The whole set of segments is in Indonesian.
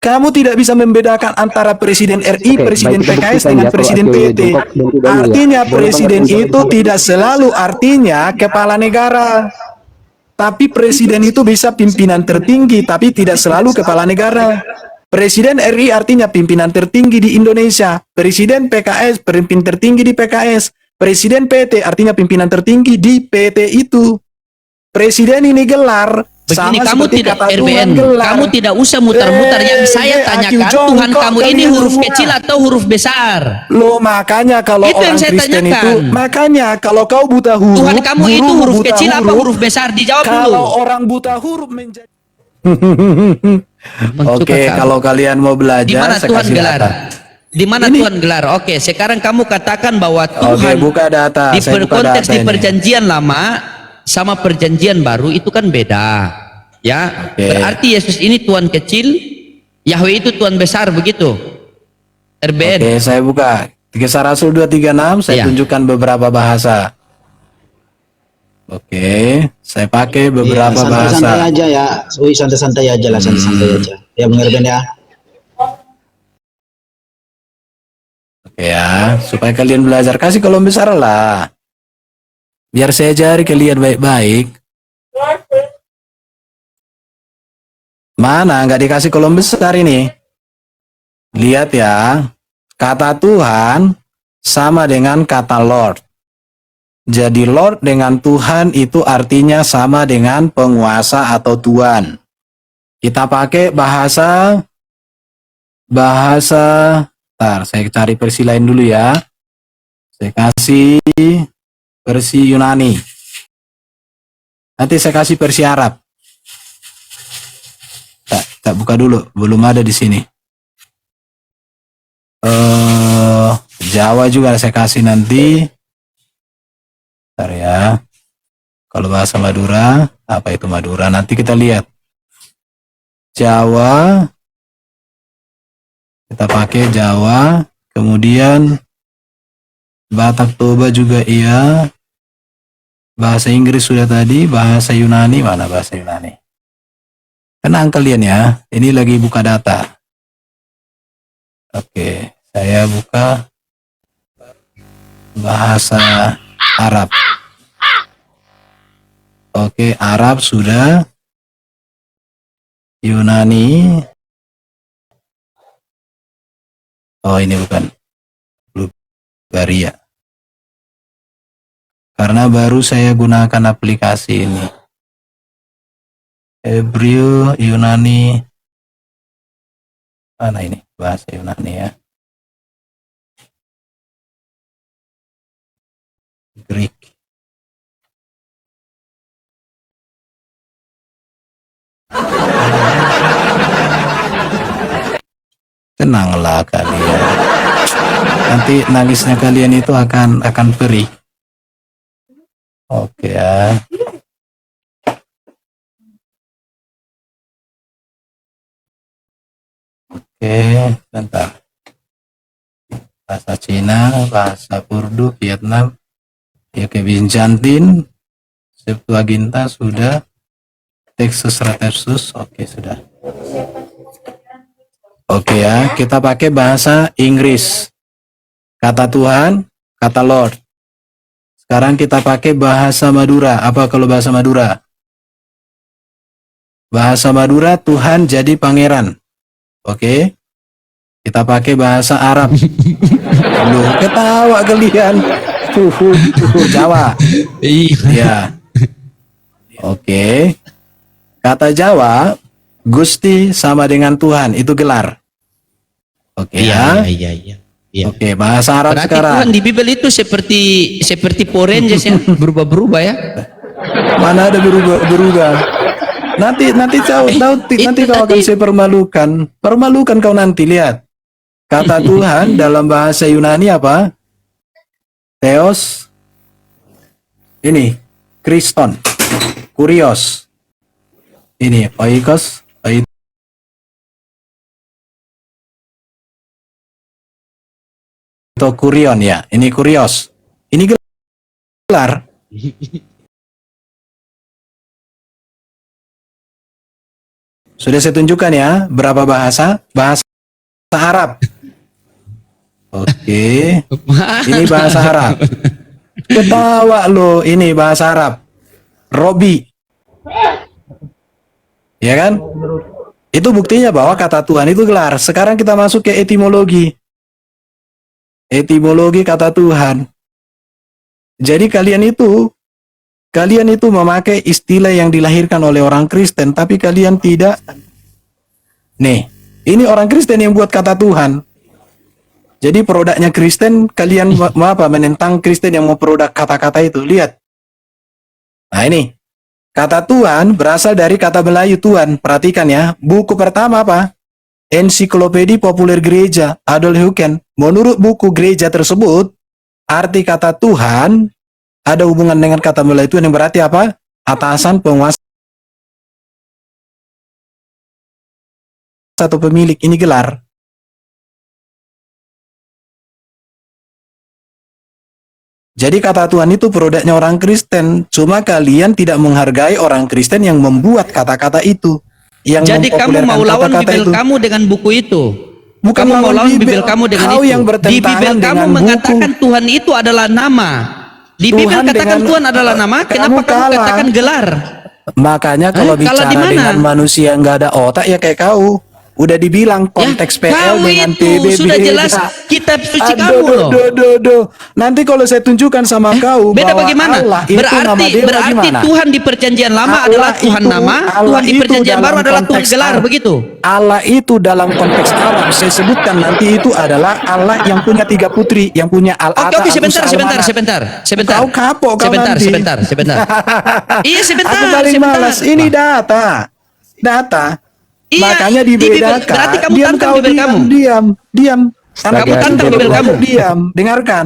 kamu tidak bisa membedakan antara presiden RI, presiden PKS dengan presiden PT. Artinya presiden itu tidak selalu artinya kepala negara. Tapi presiden itu bisa pimpinan tertinggi, tapi tidak selalu kepala negara. Presiden RI artinya pimpinan tertinggi di Indonesia. Presiden PKS, pemimpin tertinggi di PKS. Presiden PT artinya pimpinan tertinggi di PT itu. Presiden ini gelar. Begini, sama kamu seperti tidak kata RBN, Tuhan gelar. kamu tidak usah muter-muter. Yang saya tanyakan, Tuhan kamu ini huruf kecil atau huruf besar? Loh, makanya kalau itu orang yang saya Kristen tanyakan. itu, makanya kalau kau buta huruf, Tuhan kamu itu huruf kecil apa huruf besar? Dijawab dulu. Kalau orang buta huruf menjadi Oke, kalau kalian mau belajar, di mana Tuhan gelar? Di mana Tuhan gelar? Oke, sekarang kamu katakan bahwa Tuhan buka data. Di konteks di perjanjian lama sama perjanjian baru itu kan beda, ya. Berarti Yesus ini Tuhan kecil, Yahweh itu Tuhan besar, begitu. RBN. Oke, saya buka Kisah Rasul 236, saya tunjukkan beberapa bahasa. Oke, saya pakai beberapa bahasa. Santai aja ya, santai-santai aja lah, santai-santai aja. Ya, Bang Erben ya. Oke ya, supaya kalian belajar, kasih kolom besar lah. Biar saya ajari kalian baik-baik. Mana nggak dikasih kolom besar ini? Lihat ya, kata Tuhan sama dengan kata Lord. Jadi Lord dengan Tuhan itu artinya sama dengan penguasa atau Tuhan. Kita pakai bahasa, ntar saya cari versi lain dulu ya. Saya kasih versi Yunani. Nanti saya kasih versi Arab. Tak buka dulu, belum ada di sini. Jawa juga saya kasih nanti. Bentar ya. Kalau bahasa Madura, apa itu Madura? Nanti kita lihat. Jawa, kita pakai Jawa. Kemudian Batak Toba juga iya. Bahasa Inggris sudah tadi. Bahasa Yunani, mana bahasa Yunani? Tenang kalian ya. Ini lagi buka data. Oke, saya buka bahasa Arab. Oke, Arab sudah. Yunani. Oh, ini bukan. Bulgaria. Karena baru saya gunakan aplikasi ini. Hebrew, Yunani. Mana ini? Bahasa Yunani ya. Greek. Tenanglah kalian. Nanti nangisnya kalian itu akan perih. Oke ya. Oke, bentar. Bahasa Cina, bahasa Urdu, Vietnam, ya Kevincantin, Septuaginta sudah, Textus Retersus, oke sudah. Oke ya, kita pakai bahasa Inggris. Kata Tuhan, kata Lord. Sekarang kita pakai bahasa Madura. Apa kalau bahasa Madura? Bahasa Madura Tuhan jadi pangeran. Oke. Kita pakai bahasa Arab. Loh, ketawa kalian. Jawa. Iya. Oke. Kata Jawa, Gusti sama dengan Tuhan, itu gelar. Oke ya. Iya. Oke, bahasa Arab berarti sekarang. Tuhan di Bible itu seperti Power Rangers ya, berubah-berubah ya. Mana ada berubah. Nanti kau akan saya permalukan. Permalukan kau nanti, lihat. Kata Tuhan dalam bahasa Yunani apa? Theos. Ini, Kriston. Kurios. Ini, oikos. Atau kurion ya, ini kurios. Ini gelar. Sudah saya tunjukkan ya, berapa bahasa? Bahasa Arab. Oke. Ini bahasa Arab. Ketawa lo, ini bahasa Arab. Robi. Ya kan? Itu buktinya bahwa kata Tuhan itu gelar. Sekarang kita masuk ke etimologi. Etimologi kata Tuhan. Jadi kalian itu memakai istilah yang dilahirkan oleh orang Kristen, tapi kalian tidak. Nih, ini orang Kristen yang buat kata Tuhan. Jadi produknya Kristen, kalian mau apa? Menentang Kristen yang mau produk kata-kata itu. Lihat. Nah ini, kata Tuhan berasal dari kata Melayu Tuhan. Perhatikan ya, buku pertama apa? Ensiklopedia Populer Gereja, Adolf Huken. Menurut buku gereja tersebut, arti kata Tuhan ada hubungan dengan kata Melayu Tuhan yang berarti apa? Atasan, penguasa, atau pemilik. Ini gelar. Jadi kata Tuhan itu produknya orang Kristen. Cuma kalian tidak menghargai orang Kristen yang membuat kata-kata itu. Yang Jadi kamu mau lawan kata-kata Bibel itu. kamu dengan buku itu? Bukan Kamu mau lawan Bibel. Bibel kamu dengan Kau itu? yang Di bertentangan Bibel kamu dengan mengatakan buku. Tuhan itu adalah nama. Di Tuhan Bibel katakan dengan- Tuhan adalah nama. kamu Kenapa kamu kalah. katakan gelar? Makanya kalau Kalah di bicara mana? dengan manusia nggak ada otak ya kayak kau. Udah dibilang konteks PL kau dengan itu PB sudah beda. jelas kitab suci Aduh, kamu loh. Nanti kalau saya tunjukkan sama kau Beda bahwa bagaimana? Allah itu nama dia Berarti bagaimana? Tuhan di perjanjian lama Allah adalah Tuhan itu- nama, Allah Tuhan di itu perjanjian dalam baru adalah Tuhan konteks gelar, Arab. begitu? Allah itu dalam konteks Arab saya sebutkan nanti itu adalah Allah yang punya 3 putri, yang punya Al-Ata, Oke, sebentar. Kau kapok kau nanti. Sebentar. Iya, sebentar. Aku paling sebentar. malas. Ini data. Iya, Makanya di Bibel. dibedakan. Berarti kamu Diam tantang kau, Bibel kamu. diam. Kamu tantang Bibel kamu. Diam. Dengarkan.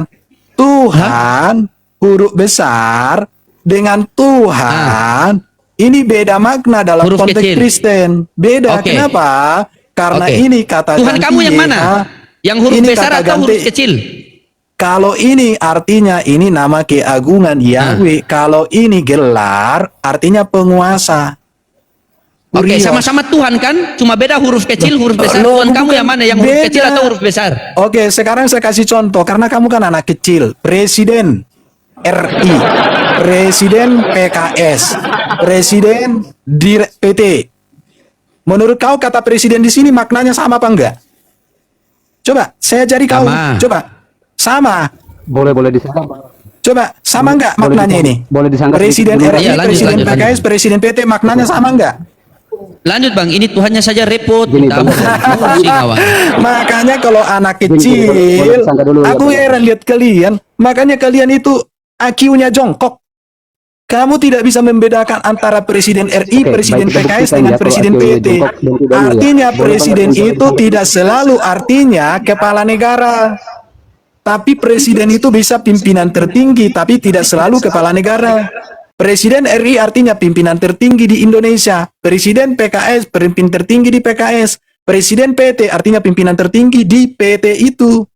Tuhan huruf besar dengan Tuhan ini beda makna dalam Huruf konteks kecil. Kristen. Beda. Oke. Kenapa? Karena Oke. ini kata Tuhan ganti kamu yang mana? YH. Yang huruf Ini besar kata atau ganti. huruf kecil? Kalau ini artinya ini nama keagungan Yahweh. Kalau ini gelar artinya penguasa. Oke, Kurios. sama-sama Tuhan kan? Cuma beda huruf kecil, huruf besar. Loh, Tuhan kamu bukan yang mana? Yang huruf beda. kecil atau huruf besar? Oke, sekarang saya kasih contoh karena kamu kan anak kecil. Presiden RI, Presiden PKS, Presiden PT. Menurut kau kata presiden di sini maknanya sama apa enggak? Coba saya cari kau. Sama. Coba sama. Boleh disangka. Coba sama enggak Boleh maknanya disangka. ini? Boleh disangka Presiden dulu. RI, Iya, lanjut, Presiden lanjut, PKS, lanjut. Presiden PT maknanya sama enggak? Lanjut bang, ini Tuhannya saja repot. Gini, Tahu, Bang. pusing awak. Makanya kalau anak Gini, kecil, boleh disangka dulu, ya, aku Bang. heran lihat kalian. Makanya kalian itu IQ-nya jongkok. Kamu tidak bisa membedakan antara Presiden RI, Oke, Presiden baik, kita PKS buktikan dengan ya, kalau Presiden IQ-nya PT. jongkok dan tidak ya. Artinya Boleh Presiden banget itu disangka. tidak selalu artinya kepala negara. Tapi Presiden itu bisa pimpinan tertinggi, tapi tidak selalu kepala negara. Presiden RI artinya pimpinan tertinggi di Indonesia. Presiden PKS, pemimpin tertinggi di PKS. Presiden PT artinya pimpinan tertinggi di PT itu.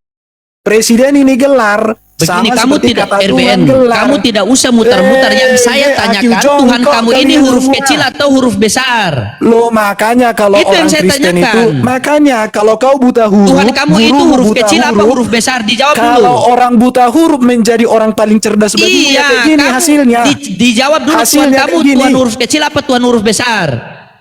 Presiden ini gelar. Begini, sama kamu seperti tidak kata Tuhan RBN, gelar. kamu tidak usah muter-muter. Yang saya IQ tanyakan, jongkok Tuhan kamu ini kalian huruf semua. kecil atau huruf besar? Loh, makanya kalau Itu yang orang saya Kristen tanyakan. itu, makanya kalau kau buta huruf, Tuhan kamu itu guru huruf buta kecil apa huruf besar? Dijawab dulu. Kalau orang buta huruf menjadi orang paling cerdas bagimu, ya kayak gini kamu hasilnya. dijawab dulu. Tuhan Hasilnya kamu kayak gini. Tuhan huruf kecil apa Tuhan huruf besar?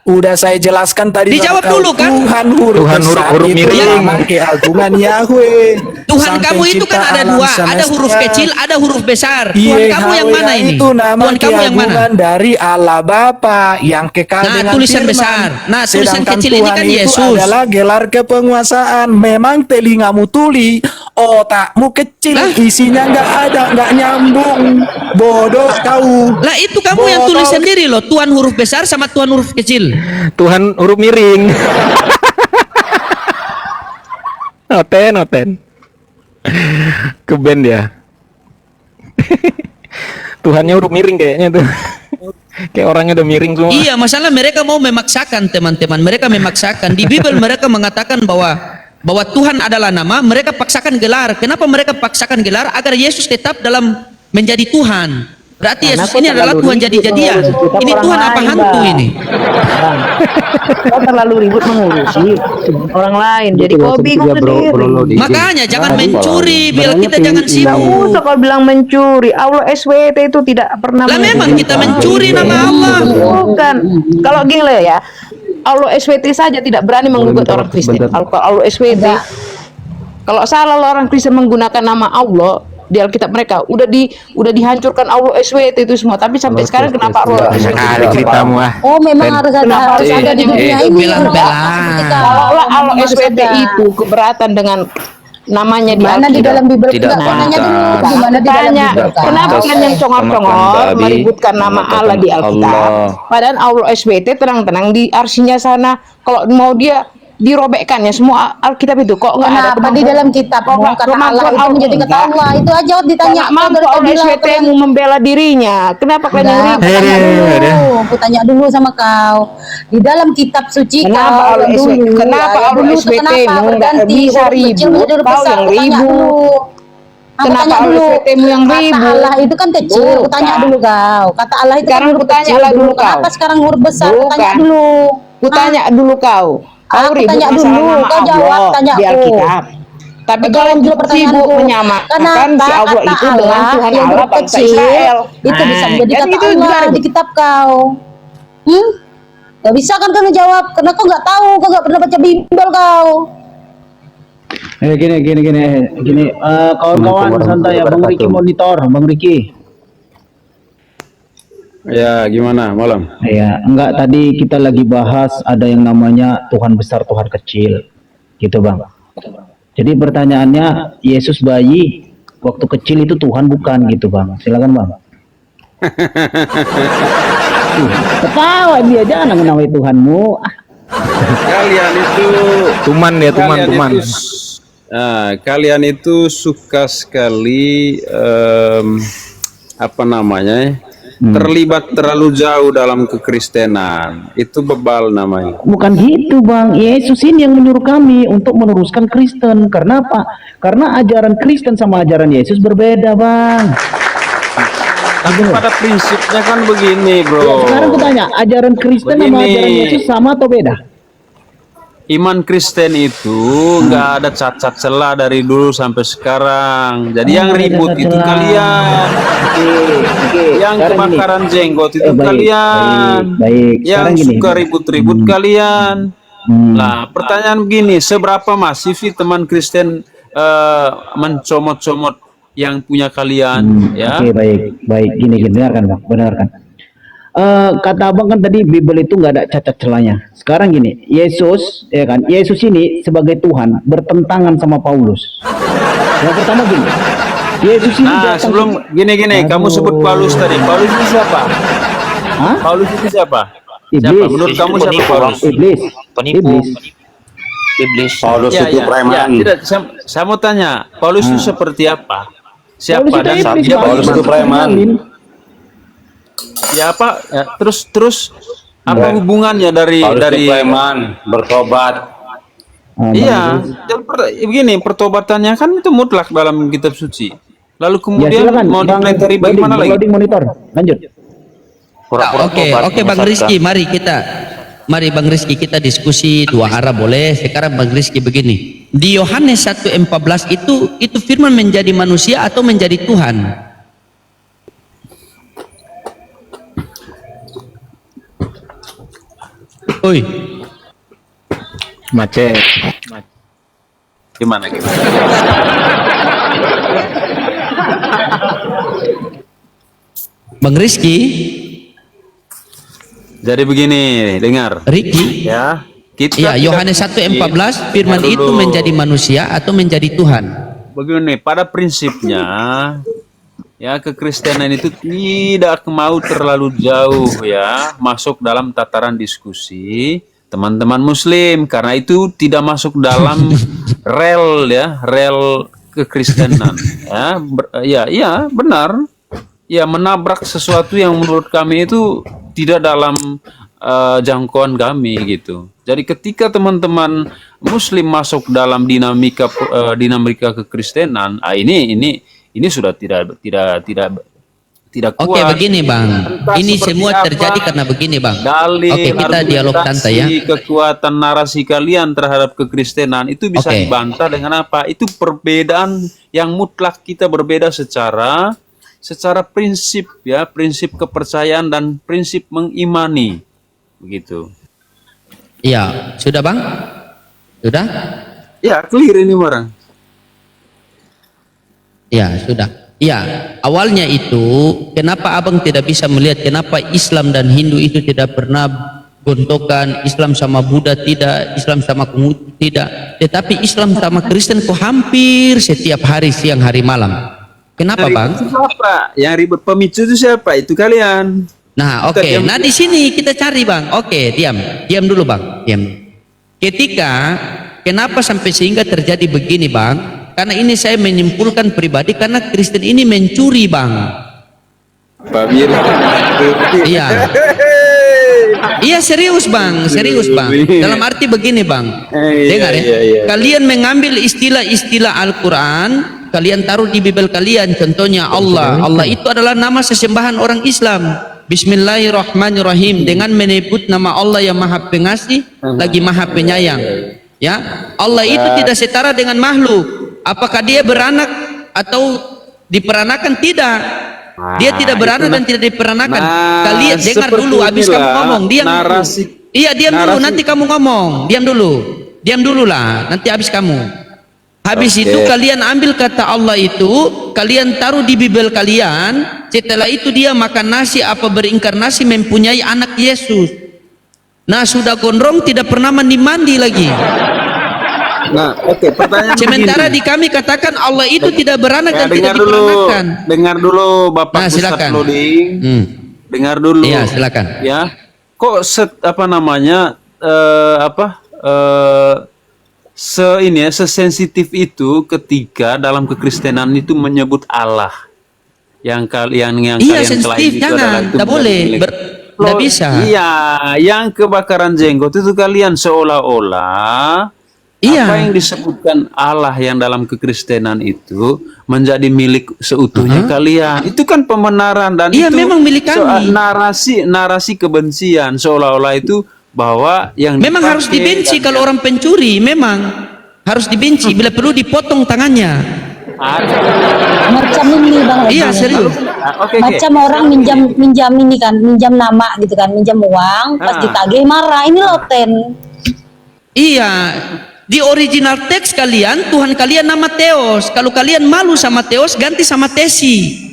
Udah saya jelaskan tadi. Dijawab sama kau. dulu, kan? Tuhan huruf Tuhan besar huruf itu miring. nama keagungan Yahweh. Tuhan Sang kamu itu kan pencipta ada alam dua, ada semesta. huruf kecil, ada huruf besar. Tuhan kamu yang mana Yahweh ini? Itu nama Tuhan kamu yang mana? keagungan dari Allah Bapa yang kekal Nah, dengan tulisan firman. besar. Nah, tulisan Sedangkan kecil ini Tuhan kan itu Yesus. adalah gelar kepenguasaan. Memang telingamu tuli, otakmu kecil, Lah? isinya nggak ada, nggak nyambung. Bodoh kau. Lah itu kamu yang tulis Bodoh. sendiri loh. Tuhan huruf besar sama Tuhan huruf kecil. Tuhan huruf miring. Noten. Ke band ya. Tuhannya huruf miring kayaknya tuh. Kayak orangnya udah miring semua. Iya, masalah mereka mau memaksakan, teman-teman. Mereka memaksakan. Di Bible mereka mengatakan bahwa Tuhan adalah nama, mereka paksakan gelar. Kenapa mereka paksakan gelar? Agar Yesus tetap dalam menjadi Tuhan. Berarti Karena Yesus kau ini adalah terlalu Tuhan ribut jadi-jadian. mengurusi kitab Ini orang Tuhan apa lain, hantu Bang. ini? Bang, kau terlalu ribut mengurusi orang lain. Jadi Tidak kau bingung sedikit ya, bro, sendiri. bro, di- Makanya jangan Tadi mencuri, biar sebenarnya kita jangan pengen- Nggak sibuk. usah kau bilang mencuri. Allah SWT itu tidak pernah Lah memang mencuri. kita mencuri nama Allah. Bukan. Kalau gini lah ya, Allah SWT saja tidak berani menggugat orang Kristen. Kalau Allah SWT, kalau salah orang Kristen menggunakan nama Allah di Alkitab mereka, udah dihancurkan Allah SWT itu semua. Tapi sampai sekarang kenapa Allah SWT? Ada ceritamu ah. Oh, memang harus ada di dunia ini. Belang-belang. Kalau Allah SWT itu keberatan dengan namanya di Mana di Alkitab. dalam Bible Tidak kita tanya dulu pantas. di mana di dalam Tanya, Bible kan? kenapa kalian congor-congor babi, meributkan nama Allah di Alkitab? Allah. Padahal Allah SWT tenang-tenang di arsinya sana. Kalau mau dia dirobekkan ya semua Alkitab itu kok nggak ada Kenapa di dalam kitab Kok nggak kata Allah kemampuan itu menjadi kata enggak? Allah itu aja ditanya Nggak mampu Allah SWT mu membela dirinya. Kenapa kalian yang ribut? Aku tanya dulu sama kau di dalam kitab suci Kenapa kau Allah yang SWT dulu, kenapa ya, Allah dulu tuh SWT kenapa mu nggak berganti bisa huruf kecil ribut? menjadi huruf Kau besar? yang Aku tanya ribut. dulu. Aku Kenapa tanya Allah dulu. SWT mu yang Kata ribut? Allah itu kan kecil. Aku tanya Bukan. dulu kau. Kata Allah itu Sekarang kan huruf aku tanya kecil lah dulu Kenapa kau. sekarang huruf besar? Aku tanya Bukan. dulu. Ku tanya dulu kau. Kau Aku ribut tanya masalah dulu, nama kau jawab Allah tanyaku. di Alkitab. Tapi Jawab kalau dulu sibuk pertanyaanku. menyamakan Kenapa si Allah kata itu dengan Allah Tuhan yang Allah huruf bangsa kecil Israel. itu bisa menjadi kan kata itu juga Allah ribut. di kitab kau? Gak bisa kan kau jawab karena kau nggak tahu, kau nggak pernah baca Bible kau. Gini, kawan-kawan santai ya, Bang Riki monitor, Bang Riki. Ya, gimana malam? Ya, enggak, tadi kita lagi bahas ada yang namanya Tuhan besar, Tuhan kecil, gitu Bang. Jadi pertanyaannya, Yesus bayi waktu kecil itu Tuhan bukan gitu Bang? Silakan Bang. Ketawa dia, jangan namai Tuhanmu. Kalian itu Tuman ya, tuman. kalian itu suka sekali apa namanya? Terlibat terlalu jauh dalam kekristenan. Itu bebal namanya. Bukan gitu Bang, Yesus ini yang menyuruh kami untuk meneruskan Kristen. Karena apa? Karena ajaran Kristen sama ajaran Yesus berbeda Bang. Tapi pada prinsipnya kan begini, bro. Sekarang aku tanya, ajaran Kristen sama Begini. ajaran Yesus sama atau beda? Iman Kristen itu nggak ada cacat celah dari dulu sampai sekarang. Jadi yang ada ribut cacat itu celah. kalian. Yang Sekarang gini. kebakaran jenggot itu Baik, kalian. baik. Yang Sekarang gini. suka ribut-ribut kalian. Nah, pertanyaan begini, seberapa masif sih teman Kristen mencomot-comot yang punya kalian, ya? Oke, baik. Gini, dengarkan Bang, dengarkan. Kata Abang kan tadi Bible itu nggak ada cacat celahnya. Sekarang gini, Yesus, ya kan? Yesus ini sebagai Tuhan bertentangan sama Paulus. Yang pertama gini, Yesus ini Nah, datang sebelum gini, kamu sebut Paulus tadi. Paulus itu siapa? Hah? Paulus itu siapa? Iblis. Siapa? Menurut kamu siapa Paulus? Iblis. Penipu. Iblis. Iblis. Ya, tidak. Saya mau tanya, Paulus itu seperti apa? Siapa Paulus dan itu iblis, dia Bang. Paulus itu preman. Kenalin. Ya apa? Ya, terus apa hubungannya dari preman, bertobat. Iya, dan begini pertobatannya kan itu mutlak dalam kitab suci. Lalu Ya kemudian silakan, mau Bang dipelajari bagaimana lagi? loading monitor. Lanjut. Oke Bang Rizky, mari Bang Rizky kita diskusi dua arah boleh. Sekarang Bang Rizky begini, di Yohanes 1:14 itu firman menjadi manusia atau menjadi Tuhan? Oi, Macet. Gimana? Bang Rizky, Jadi begini, dengar. Ricky, Ya, kita ya tidak- Yohanes 1:14 firman Dengar itu dulu. menjadi manusia atau menjadi Tuhan? Begini, pada prinsipnya ya kekristenan itu tidak mau terlalu jauh ya masuk dalam tataran diskusi teman-teman muslim karena itu tidak masuk dalam rel kekristenan ya benar ya menabrak sesuatu yang menurut kami itu tidak dalam jangkauan kami gitu. Jadi ketika teman-teman muslim masuk dalam dinamika kekristenan, ini sudah tidak tidak kuat. Oke, begini Bang. Entah Ini seperti semua apa terjadi karena begini Bang. dalil, Oke, kita dialog santai ya. argumentasi, kekuatan narasi kalian terhadap kekristenan itu bisa Oke. dibantah dengan apa? Itu perbedaan yang mutlak, kita berbeda secara prinsip ya, prinsip kepercayaan dan prinsip mengimani. Begitu. Iya, sudah Bang? Sudah? Ya, clear ini orang. Ya, sudah. Ya, awalnya itu kenapa abang tidak bisa melihat kenapa Islam dan Hindu itu tidak pernah gontokan, Islam sama Buddha tidak, Islam sama Konghucu tidak, tetapi Islam sama Kristen kok hampir setiap hari siang hari malam. Kenapa Bang? Itu siapa? Yang ribut pemicu itu siapa? Itu kalian. Nah, oke. Nah, di sini kita cari Bang. Oke, diam dulu Bang. Diam. Ketika kenapa sampai sehingga terjadi begini Bang? Karena ini saya menyimpulkan pribadi karena Kristen ini mencuri Bang. Pak Bir. Iya. Iya serius Bang, serius Bang. Dalam arti begini Bang. Dengar ya. Kalian mengambil istilah-istilah Al-Quran, kalian taruh di Bible kalian. Contohnya Allah. Allah itu adalah nama sesembahan orang Islam. Bismillahirrahmanirrahim. Dengan menyebut nama Allah yang Maha Pengasih lagi Maha Penyayang. Ya, Allah itu tidak setara dengan makhluk. Apakah dia beranak atau diperanakan? Tidak. Dia tidak beranak dan tidak diperanakan. Kalian dengar dulu, habis kamu ngomong. Diam dulu. Iya, diam dulu. Nanti kamu ngomong. Diam dulu. Diam dulu lah. Nanti habis kamu. Habis itu kalian ambil kata Allah itu, kalian taruh di Bible kalian. Setelah itu dia makan nasi apa berinkarnasi mempunyai anak Yesus. Nah, sudah gondrong tidak pernah mandi lagi. Nah, pertanyaan Sementara begini. di kami katakan Allah itu tidak beranak dan tidak dengar dulu, diperanakan. dengar dulu Bapak Nah, Ustadz silakan. Loding. Dengar dulu. Iya, silakan. Ya. Kok sesensitif itu ketika dalam kekristenan itu menyebut Allah. Yang kalian Iya, kalian sensitif, klaim itu adalah jangan, itu tidak boleh, milik. tidak bisa. Iya, yang kebakaran jenggot itu kalian seolah-olah Iya. apa yang disebutkan Allah yang dalam kekristenan itu menjadi milik seutuhnya kalian. Itu kan pembenaran dan Iya, itu memang milik kami. narasi kebencian seolah-olah itu bahwa yang Memang harus dipakai dibenci dan kalau orang pencuri, memang harus dibenci. Bila perlu dipotong tangannya. Macam ini Bang. Iya, serius. Macam orang minjam ini kan, minjam nama gitu kan, minjam uang, pas ditagih marah. Ini loten. Iya, di original teks kalian Tuhan kalian nama Theos. Kalau kalian malu sama Theos, ganti sama Tesi.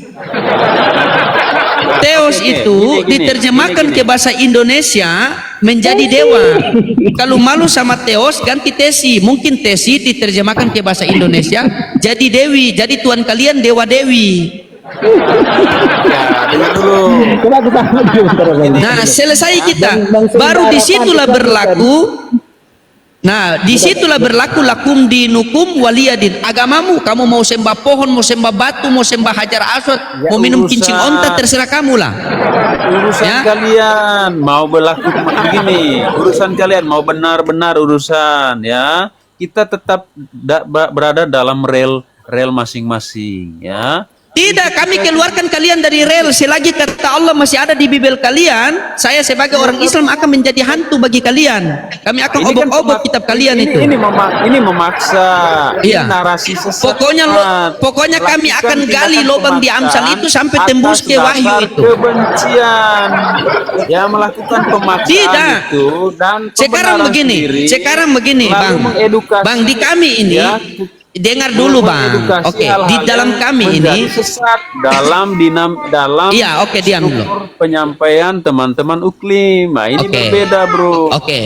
Theos itu diterjemahkan ke bahasa Indonesia menjadi dewa. Kalau malu sama Theos, ganti Tesi. Mungkin Tesi diterjemahkan ke bahasa Indonesia jadi Dewi. Jadi Tuhan kalian Dewa Dewi. Nah, selesai kita. Baru disitulah berlaku. Nah, disitulah berlaku lakum dinukum waliyadin. Agamamu, kamu mau sembah pohon, mau sembah batu, mau sembah hajar aswad, mau minum kincing onta, terserah kamu lah. Urusan kalian mau berlaku begini, urusan kalian mau benar-benar urusan ya. Kita tetap berada dalam rel masing-masing ya. Tidak, kami keluarkan kalian dari rel. Selagi kata Allah masih ada di Bible kalian, saya sebagai orang Islam akan menjadi hantu bagi kalian. Kami akan obok-obok kitab kalian itu. Ini memaksa. Iya. Ini narasi sesat. Pokoknya kami akan gali lubang di Amsal itu sampai tembus ke Wahyu itu. Kebencian. Ya, melakukan pemaksaan Tidak. itu dan Sekarang begini, Bang. Bang, di kami ini dengar dulu Bang. Oke, di dalam kami ini sesat dalam iya, oke, diam dulu. Penyampaian teman-teman uklim. Nah, ini berbeda, Bro. Oke.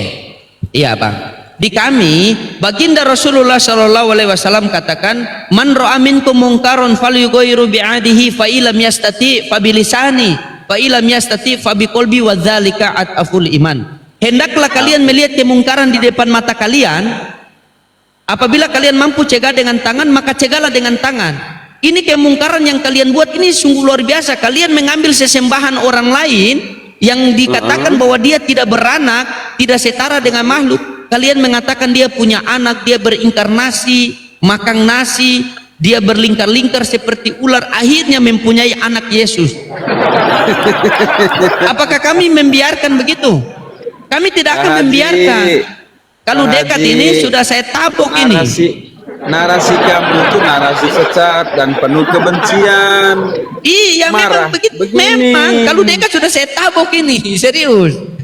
Iya, Bang. Di kami baginda Rasulullah sallallahu alaihi wasallam katakan, "Man ra'a minkum munkaron falyughayyiru bi'adihi fa illam yastati fa bilisani fa illam yastati fa biqalbi wa dzalika ataful iman." Hendaklah kalian melihat kemungkaran di depan mata kalian. Apabila kalian mampu cegah dengan tangan, maka cegahlah dengan tangan. Ini kemungkaran yang kalian buat ini sungguh luar biasa. Kalian mengambil sesembahan orang lain yang dikatakan bahwa dia tidak beranak, tidak setara dengan makhluk. Kalian mengatakan dia punya anak, dia berinkarnasi, makan nasi, Dia berlingkar-lingkar seperti ular, akhirnya mempunyai anak Yesus. Apakah kami membiarkan begitu? Kami tidak akan membiarkan. Kalau dekat ini sudah saya tabok ini. Narasi kamu itu narasi sesat dan penuh kebencian. Iya, memang begitu. Begini. Memang kalau dekat sudah saya tabok ini, serius.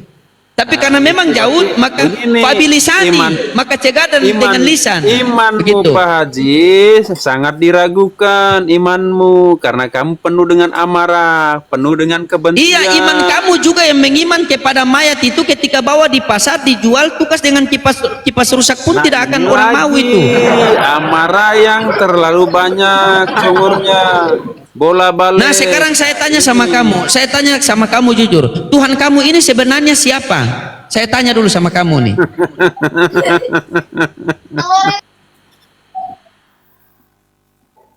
Tapi karena memang jauh, maka fabilisani, maka cegah dengan lisan. Imanmu Pak Haji sangat diragukan, imanmu, karena kamu penuh dengan amarah, penuh dengan kebencian. Iya, iman kamu juga yang mengiman kepada mayat itu ketika bawa di pasar dijual tukas dengan kipas rusak pun tidak akan orang mau itu. Amarah yang terlalu banyak sumurnya. Bola balik. Nah, sekarang saya tanya sama kamu jujur, Tuhan kamu ini sebenarnya siapa? Saya tanya dulu sama kamu nih.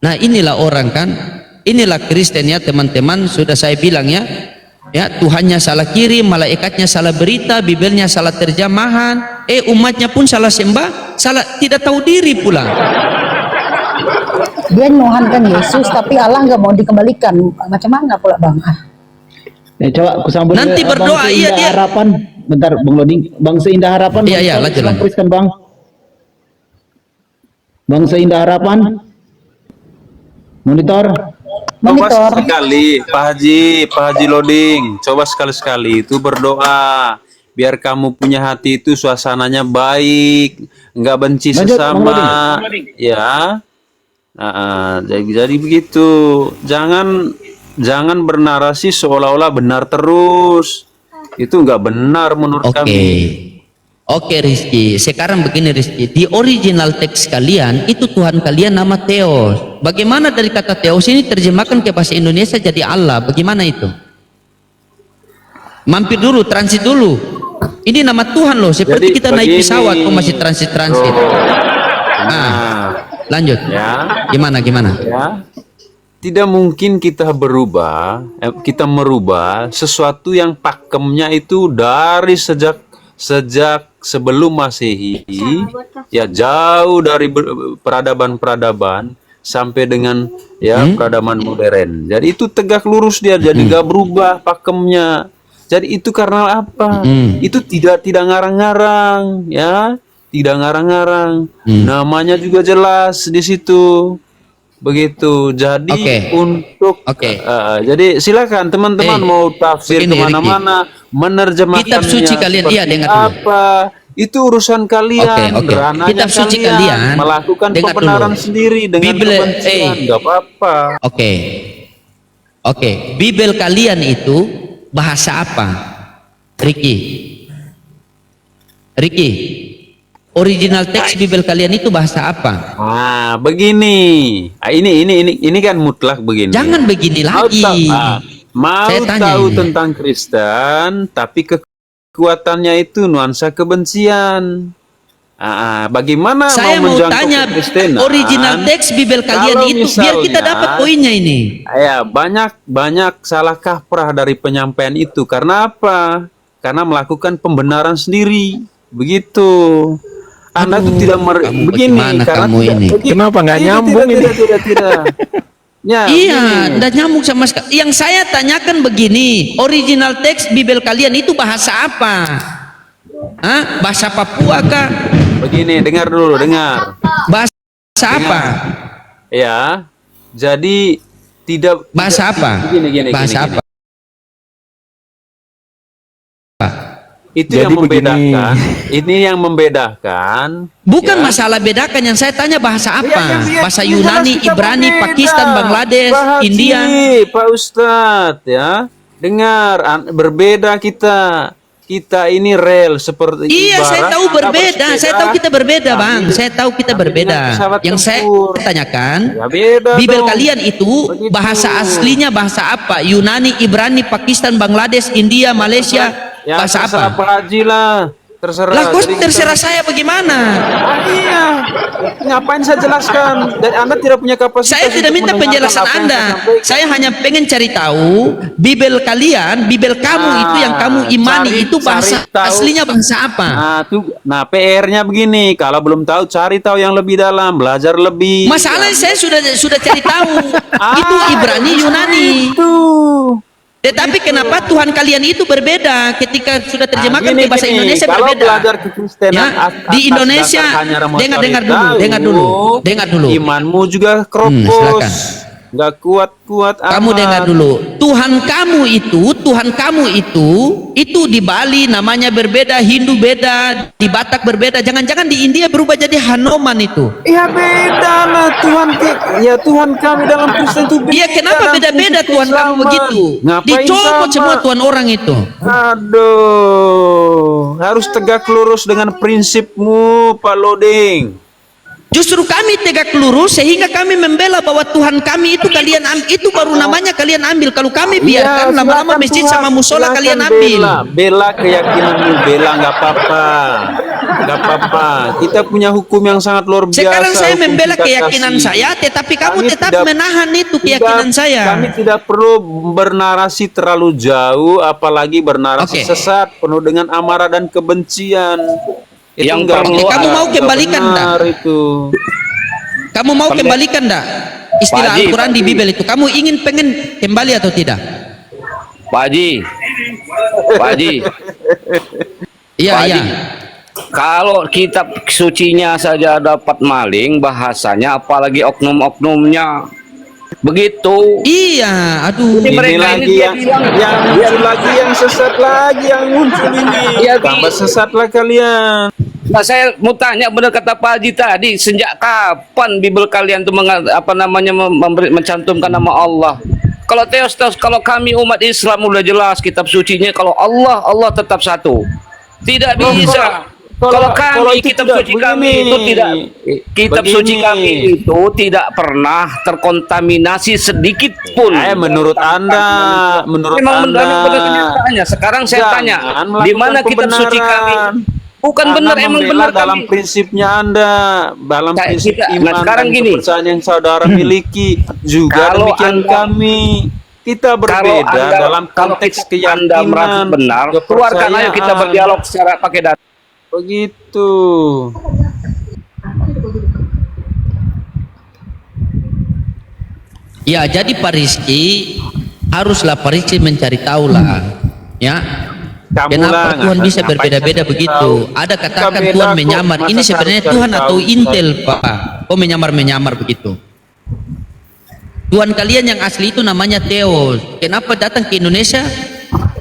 Nah, inilah orang kan, inilah Kristen ya teman-teman, sudah saya bilang ya, Tuhannya salah kirim, malaikatnya salah berita, Bibelnya salah terjemahan, umatnya pun salah sembah, salah tidak tahu diri pula. Dia menuhankan Yesus, tapi Allah nggak mau dikembalikan. Macam mana pula Bang? Coba aku sambung nanti berdoa. Iya, dia harapan. Bentar Bang Loding, Bang Seindah Harapan. Iya, lanjut. Teruskan Bang. Bang Seindah Harapan. Monitor. Coba sekali Pak Haji Loding, coba sekali-sekali itu berdoa biar kamu punya hati itu suasananya baik, nggak benci sesama, ya. Jadi begitu, jangan bernarasi seolah-olah benar terus, itu nggak benar menurut kami. Oke Rizky, sekarang begini Rizky, di original teks kalian itu Tuhan kalian nama Theos. Bagaimana dari kata Theos ini terjemahkan ke bahasa Indonesia jadi Allah? Bagaimana itu? Mampir dulu, transit dulu. Ini nama Tuhan loh, seperti jadi, kita naik pesawat kok masih transit. Lanjut. Ya. Gimana? Ya. Tidak mungkin kita merubah sesuatu yang pakemnya itu dari sejak sebelum Masehi, ya jauh dari peradaban sampai dengan peradaban modern. Jadi itu tegak lurus dia, jadi gak berubah pakemnya. Jadi itu karena apa? Itu tidak ngarang-ngarang, ya. Tidak ngarang-ngarang, namanya juga jelas di situ, begitu. Jadi jadi silakan teman-teman mau tafsir kemana-mana, menerjemahkannya kitab suci kalian, dengar apa itu urusan kalian. Kitab suci kalian melakukan pembenaran sendiri dengan kebencian, nggak apa-apa. Oke, Bibel kalian itu bahasa apa, Ricky? Original teks Bibel kalian itu bahasa apa? Begini. Ini kan mutlak begini. Jangan begini lagi. Mau tahu tentang Kristen, tapi kekuatannya itu nuansa kebencian. Bagaimana saya mau tanya original teks Bibel kalian itu, biar kita dapat poinnya ini. Ya, banyak salah kaprah dari penyampaian itu. Karena apa? Karena melakukan pembenaran sendiri. Begitu. Anda itu tidak begini karena kenapa nggak nyambung ini? Tidak. Ya, iya, tidak nyambung sama sekali. Yang saya tanyakan begini, original teks Bibel kalian itu bahasa apa? Bahasa Papua kah? Begini, dengar dulu. Bahasa apa? Ya, jadi tidak. Bahasa apa? Bahasa apa? Itu jadi yang membedakan. Ini yang membedakan. Bukan masalah bedakan, yang saya tanya bahasa apa? Bahasa Yunani, Ibrani, Pakistan, Bangladesh, India. Pak Ustadz, ya. Dengar, berbeda kita. Kita ini real seperti saya tahu berbeda. Saya tahu kita berbeda, Bang. Saya tahu kita berbeda. Yang saya tanyakan, Bibel kalian itu bahasa aslinya bahasa apa? Yunani, Ibrani, Pakistan, Bangladesh, India, Malaysia. Bahasa apa? Pak Haji lah. Terserah. Terserah saya bagaimana? Iya. Ngapain saya jelaskan? Dan Anda tidak punya kapasitas. Saya tidak untuk minta mendengarkan penjelasan apa yang Anda. saya sampaikan. Saya hanya pengen cari tahu Bibel kalian, Bibel kamu itu yang kamu imani itu bahasa cari tahu. aslinya bahasa apa? Nah, PR-nya begini, kalau belum tahu cari tahu yang lebih dalam, belajar lebih. Masalahnya saya sudah cari tahu. Itu Ibrani Yunani. Itu. Tetapi kenapa Tuhan kalian itu berbeda ketika sudah terjemahkan ke bahasa Indonesia kalau berbeda? belajar kekristenan Ya, di Indonesia dengar dulu. Imanmu juga silakan. kropos. Nggak kuat-kuat Kamu amat. dengar dulu. Tuhan kamu itu di Bali namanya berbeda, Hindu beda, di Batak berbeda. Jangan-jangan di India berubah jadi Hanuman itu. Ya beda lah Tuhan kami dalam Kristen itu beda. Iya, kenapa dalam beda-beda prinsip Tuhan kamu keislaman. begitu? Ngapain Dicopot sama? semua Tuhan orang itu. Aduh, harus tegak lurus dengan prinsipmu, Pak Loding. Justru kami tegak lurus sehingga kami membela bahwa Tuhan kami itu kalian itu baru namanya kalian ambil. Kalau kami biarkan Iya, lama-lama silakan masjid Tuhan, sama musola silakan kalian ambil. Bela keyakinanmu, bela nggak apa-apa. Kita punya hukum yang sangat luar biasa. Sekarang saya hukum membela kita keyakinan kasih. saya, tetapi kamu Kami tetap tidak- menahan itu keyakinan saya. Kami tidak perlu bernarasi terlalu jauh, apalagi bernarasi Oke. sesat penuh dengan amarah dan kebencian. Itu Yang nggak perlu- kamu mau nggak kembalikan benar itu. Kamu mau kembalikan enggak istilah Pak Haji, Al-Quran di Pak Haji. Bibel itu? Kamu pengen kembali atau tidak? Pak Haji, Iya, Pak iya. Haji, kalau kitab sucinya saja dapat maling bahasanya, apalagi oknum-oknumnya begitu. Iya, aduh. Jadi Ini mereka lagi ini yang muncul lagi, yang sesat lagi, yang muncul ini. Iya, Tambah sesatlah kalian. Nah, saya mau tanya, benar kata Pak Haji tadi, sejak kapan Bibel kalian tuh mencantumkan nama Allah? Kalau teos, kalau kami umat Islam udah jelas kitab sucinya, kalau Allah tetap satu. Tidak bisa. Kalau kami itu kitab tidak suci kami begini. itu tidak, kitab Begini. suci kami itu tidak pernah terkontaminasi sedikit pun. Menurut Anda, Memang benar kenyataannya. Sekarang saya tanya, di mana kitab suci kami? Bukan benar, emang benar dalam kami. prinsipnya Anda, dalam prinsip iman sekarang dan gini. kepercayaan yang saudara miliki, juga Kalau demikian Anda- kami. Kita berbeda dalam konteks Anda merasa keyakinan, benar, keluarkan ayo kita kepercayaan. berdialog secara pakai data. Begitu. Ya, jadi Pak Rizky haruslah Pak Rizky mencari tahu lah, ya. Kenapa Tuhan bisa berbeda-beda begitu? Ada katakan Kita Tuhan beda kok, menyamar. masa Ini saya sebenarnya harus Tuhan cari atau tahu, intel, Pak? Kok menyamar-menyamar begitu? Tuhan kalian yang asli itu namanya Theos. Kenapa datang ke Indonesia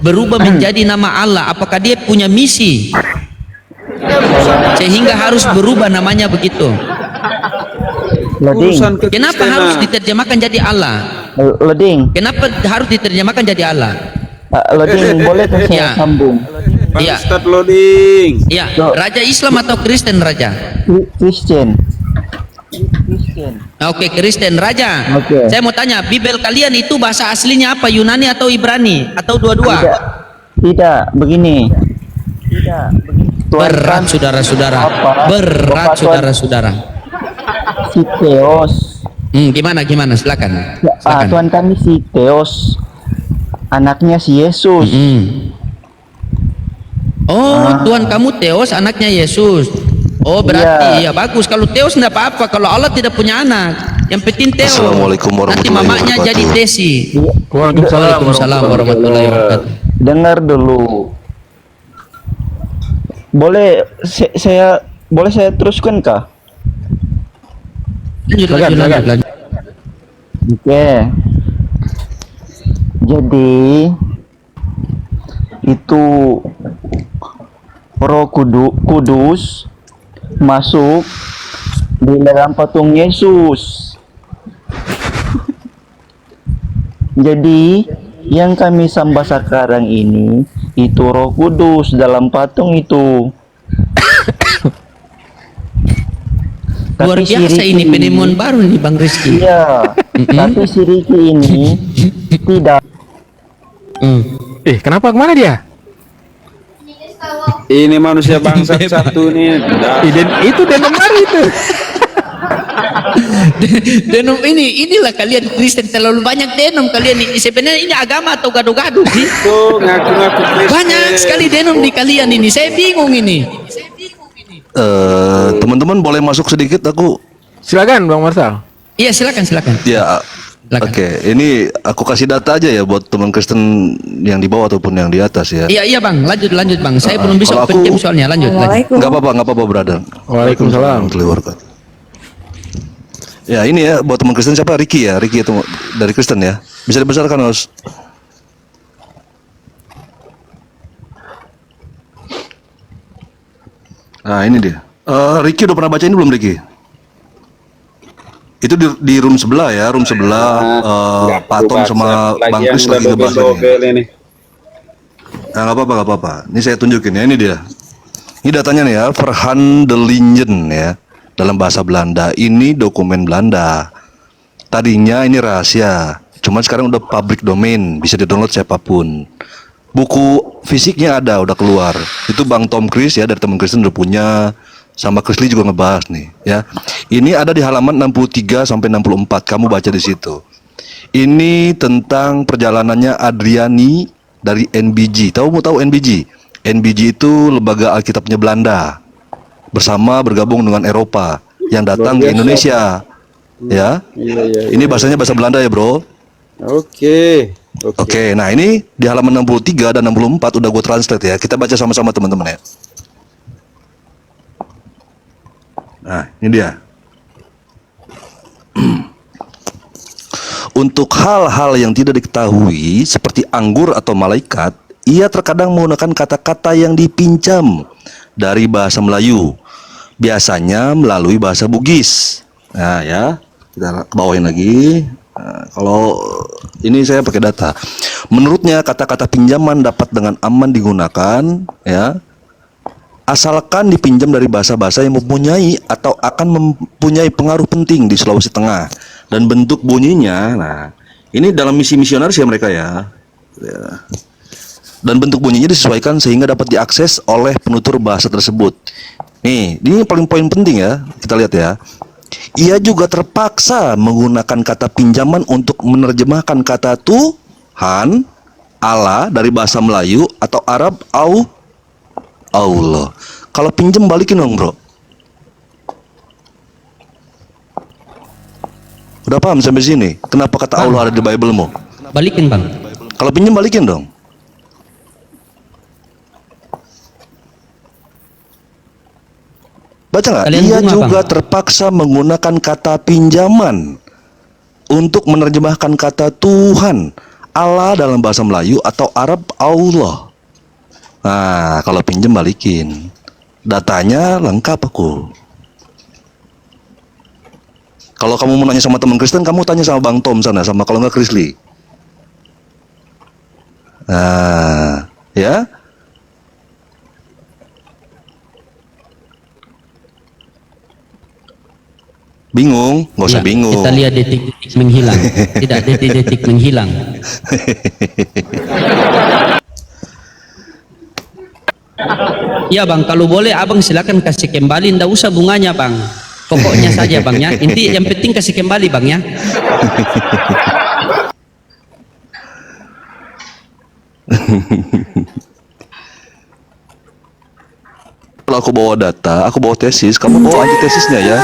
berubah menjadi nama Allah? Apakah dia punya misi sehingga harus berubah namanya begitu? Urusan Kenapa kekristenan. harus diterjemahkan jadi Allah? Leding, Kenapa harus diterjemahkan jadi Allah? Leding, boleh tuh saya Ya. sambung? Pak Iya. Ustadz Loding. Ya, Raja Islam atau Kristen Raja? Kristen. Oke, Kristen Raja. Oke. Saya mau tanya, Bibel kalian itu bahasa aslinya apa? Yunani atau Ibrani atau dua-dua? Tidak, begini. Tuhan Berat kan saudara-saudara. apa? Berat Bapak Tuhan saudara-saudara. si Theos. Gimana silakan. Ya, Silakan. Tuhan kami si Theos, anaknya si Yesus. Oh, Tuhan kamu Theos, anaknya Yesus. Oh, berarti ya bagus. Kalau Theos enggak apa-apa. Kalau Allah tidak punya anak, yang penting Theos. Assalamualaikum Nanti warahmatullahi mamanya wabarakatuh. jadi Desi. Waalaikumsalam warahmatullahi wabarakatuh. Dengar dulu. Boleh saya teruskan kah? Lanjut. Oke. Jadi itu Roh Kudus masuk di dalam patung Yesus. Jadi yang kami sembah sekarang ini itu Roh Kudus dalam patung itu. Luar Tapi si biasa Ricky ini penemuan baru nih Bang Rizky. Iya, tapi si Ricky ini tidak. Kenapa kemana dia? Ini manusia bangsa satu nih. Itu dan kemarin itu. Denom inilah kalian Kristen terlalu banyak denom kalian ini. Sebenarnya ini agama atau gaduh-gaduh sih? Tuh ngaku-ngaku Kristen. Banyak sekali denom di kalian ini. Saya bingung ini. Teman-teman boleh masuk sedikit, aku. Silakan Bang Marsal. Iya, silakan. Ya, Silakan. oke. Ini aku kasih data aja ya buat teman Kristen yang di bawah ataupun yang di atas ya. Iya Bang, lanjut Bang. Saya belum bisa kalau open aku- cam soalnya. Lanjut. Nggak apa-apa, brother. Waalaikumsalam. Ya ini ya buat teman Kristen siapa? Ricky ya, Ricky itu dari Kristen ya. Bisa dibesarkan, Os. Nah ini dia. Ricky udah pernah baca ini belum, Ricky? Itu di room sebelah ya, room sebelah. Pak Tom sama Bang Kris lagi ngebahas ini. Nah, nggak apa-apa. Ini saya tunjukin ya, ini dia. Ini datanya nih ya, Verhandelingen ya, dalam bahasa Belanda. Ini dokumen Belanda. Tadinya ini rahasia, cuman sekarang udah public domain, bisa di-download siapapun. Buku fisiknya ada, udah keluar. Itu Bang Tom Kris ya, dari teman Kristen udah punya. Sama Chris Lee juga ngebahas nih ya. Ini ada di halaman 63 sampai 64. Kamu baca di situ. Ini tentang perjalanannya Adriani dari NBG. Mau tahu NBG? NBG itu lembaga Alkitabnya Belanda. Bersama bergabung dengan Eropa yang datang ke Indonesia. Ya. Ini bahasanya bahasa Belanda ya, Bro. Oke. Oke, nah ini di halaman 63 dan 64 udah gue translate ya. Kita baca sama-sama teman-teman ya. Nah, ini dia. Untuk hal-hal yang tidak diketahui seperti anggur atau malaikat, ia terkadang menggunakan kata-kata yang dipinjam dari bahasa Melayu, biasanya melalui bahasa Bugis. Nah ya, kita bawain lagi. Nah, kalau ini saya pakai data. Menurutnya kata-kata pinjaman dapat dengan aman digunakan ya, asalkan dipinjam dari bahasa-bahasa yang mempunyai atau akan mempunyai pengaruh penting di Sulawesi Tengah. Dan bentuk bunyinya, nah ini dalam misi misionaris ya mereka ya. Dan bentuk bunyinya disesuaikan sehingga dapat diakses oleh penutur bahasa tersebut. Nih, ini paling poin penting ya, kita lihat ya. Ia juga terpaksa menggunakan kata pinjaman untuk menerjemahkan kata Tuhan, Allah dari bahasa Melayu atau Arab Allah. Kalau pinjam balikin dong, Bro. Udah paham sampai sini? Kenapa kata Allah ada di Bible-mu? Balikin Bang. Kalau pinjam balikin dong. Baca nggak? Kalian Ia bunga, juga Bang. terpaksa menggunakan kata pinjaman untuk menerjemahkan kata Tuhan, Allah dalam bahasa Melayu atau Arab Allah. Nah, kalau pinjam balikin. Datanya lengkap aku. Kalau kamu mau nanya sama teman Kristen, kamu tanya sama Bang Tom sana, sama kalau nggak Chris Lee. Nah, ya. Bingung? Nggak usah Ya, bingung. kita lihat detik-detik menghilang. Tidak, detik-detik menghilang. Ya Bang, kalau boleh Abang silakan kasih kembali, ndak usah bunganya Bang. Pokoknya saja Bang ya. Inti yang penting kasih kembali Bang ya. Kalau aku bawa data, aku bawa tesis, kamu bawa antitesisnya ya.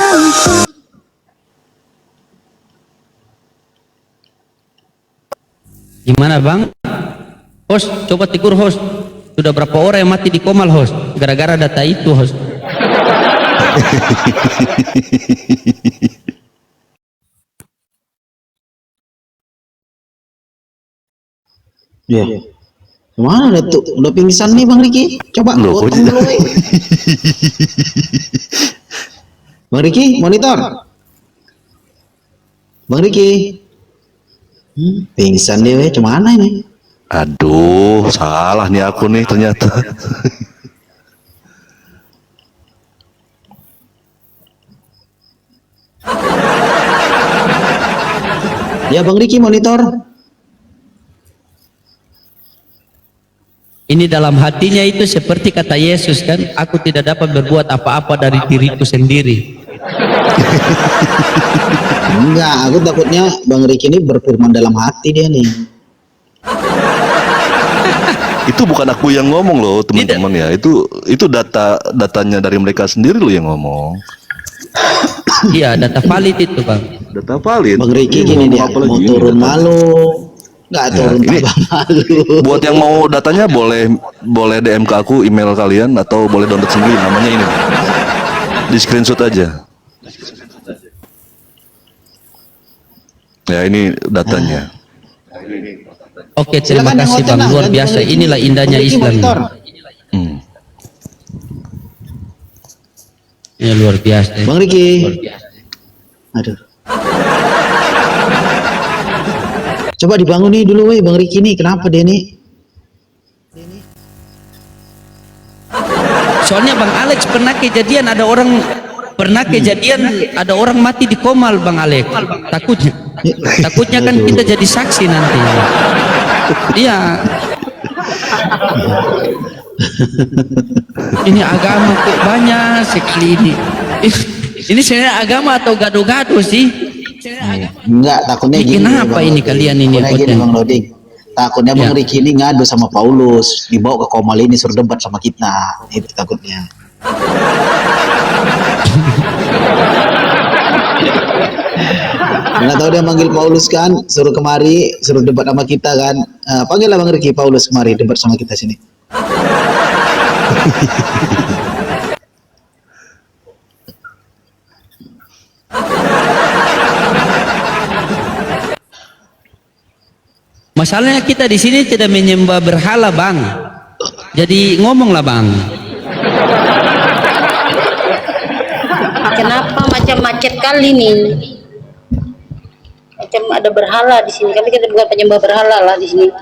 Gimana Bang? Host, coba tegur host. Sudah berapa orang yang mati di Komal host? Gara-gara data itu host. Ya. Mana ada tuh? Udah pingsan nih Bang Riki. Coba Loh, kok potong dulu. Bang Riki, monitor. Bang Riki. Pingsan dia, weh. Cemana ini? Aduh, salah nih aku nih ternyata. Ya Bang Riki, monitor. Ini dalam hatinya itu seperti kata Yesus kan, aku tidak dapat berbuat apa-apa dari diriku sendiri. Enggak, aku takutnya Bang Riki ini berfirman dalam hati dia nih. Itu bukan aku yang ngomong loh, teman-teman ya. Itu datanya dari mereka sendiri loh yang ngomong. Iya, data valid itu, Bang. Data valid. Bang Riki gini dia, mau turun malu. Nggak turun tambah malu. Buat yang mau datanya boleh DM ke aku, email kalian, atau boleh download sendiri, namanya ini. Di screenshot aja. Ya, ini datanya. Oke, terima kasih Bang, luar biasa. Inilah indahnya Islam. Ya, luar biasa. Bang Riki. Aduh. Coba dibangun nih dulu, Bang Riki nih. Kenapa dia nih? Soalnya Bang Alex pernah kejadian ada orang mati di Komal, Bang Alex. Takutnya kan kita jadi saksi nanti. Iya. Ini agama kok banyak sekali ini. Ini sebenarnya agama atau gado-gado sih? Enggak, takutnya gini. Kenapa ini kalian ini? Gini, Bang Loding. Takutnya Bang Riki ini ngadu sama Paulus, dibawa ke Komal ini suruh debat sama kita. Itu takutnya. Nggak tahu dia manggil Paulus kan, suruh kemari, suruh debat sama kita kan. Panggillah Bang Riki Paulus kemari debat sama kita sini. Masalahnya kita di sini tidak menyembah berhala, Bang. Jadi ngomonglah, Bang. Kenapa macam macet kali nih? Macam ada berhala di sini. Kali kita bukan penyembah berhala lah di sini.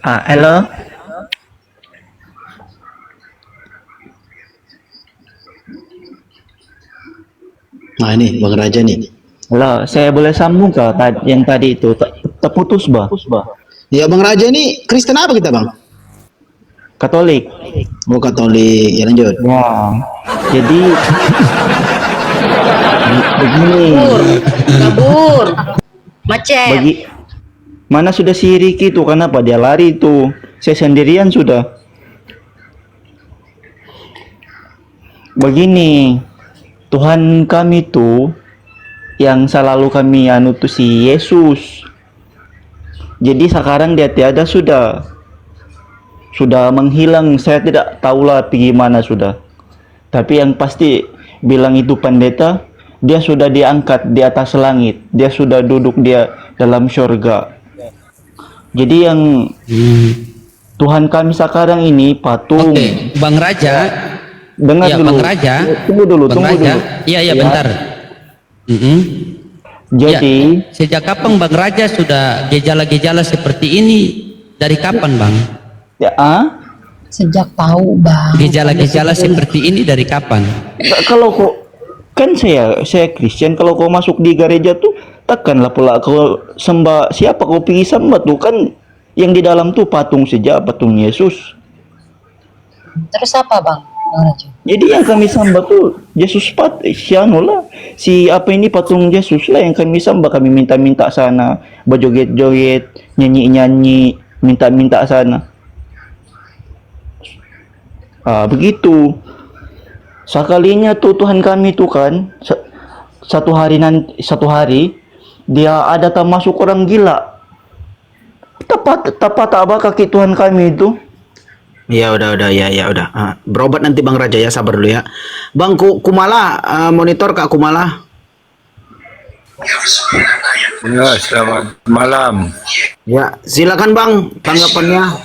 Halo. Nah ini Bang Raja nih. Halo, saya boleh sambung ke yang tadi itu terputus, Bah. Ya Bang Raja ini Kristen apa kita, Bang? Katolik. Oh Katolik, ya lanjut. Ya, jadi begini. Kabur. Macet. Mana sudah si Riki itu, kenapa dia lari itu? Saya sendirian sudah. Begini, Tuhan kami itu yang selalu kami anu tuh si Yesus. Jadi sekarang dia tiada sudah menghilang. Saya tidak tahulah bagaimana sudah. Tapi yang pasti bilang itu pendeta, dia sudah diangkat di atas langit. Dia sudah duduk dia dalam surga. Jadi yang Tuhan kami sekarang ini patung. Oke, Bang Raja. Dengar ya, dulu. Bang Raja. Tunggu dulu. Iya, bentar. Jadi, sejak kapan Bang Raja sudah gejala-gejala seperti ini? Dari kapan, Bang? Ya, Sejak tahu, Bang. Gejala-gejala seperti ini dari kapan? Kalau kok kan saya Kristen, kalau kau masuk di gereja tuh tekanlah pula kau sembah siapa kau pergi sembah tuh kan yang di dalam tuh patung saja, patung Yesus. Terus apa, Bang? Jadi yang kami sembah tuh Yesus si apa ini patung Yesus lah yang kami sembah. Kami minta-minta sana, berjoget-joget, nyanyi-nyanyi, minta-minta sana. Begitu. Sekalinya tuh Tuhan kami tuh kan satu hari dia ada masuk orang gila. Tepat apa kaki Tuhan kami itu. Ya udah udah. Berobat nanti Bang Raja ya, sabar dulu ya. Bang Kumala, monitor Kak Kumala. Ya, selamat malam. Ya, silakan Bang tanggapannya.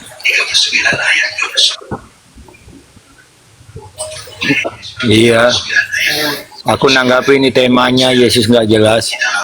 Iya. Aku nanggapi ini temanya Yesus nggak jelas.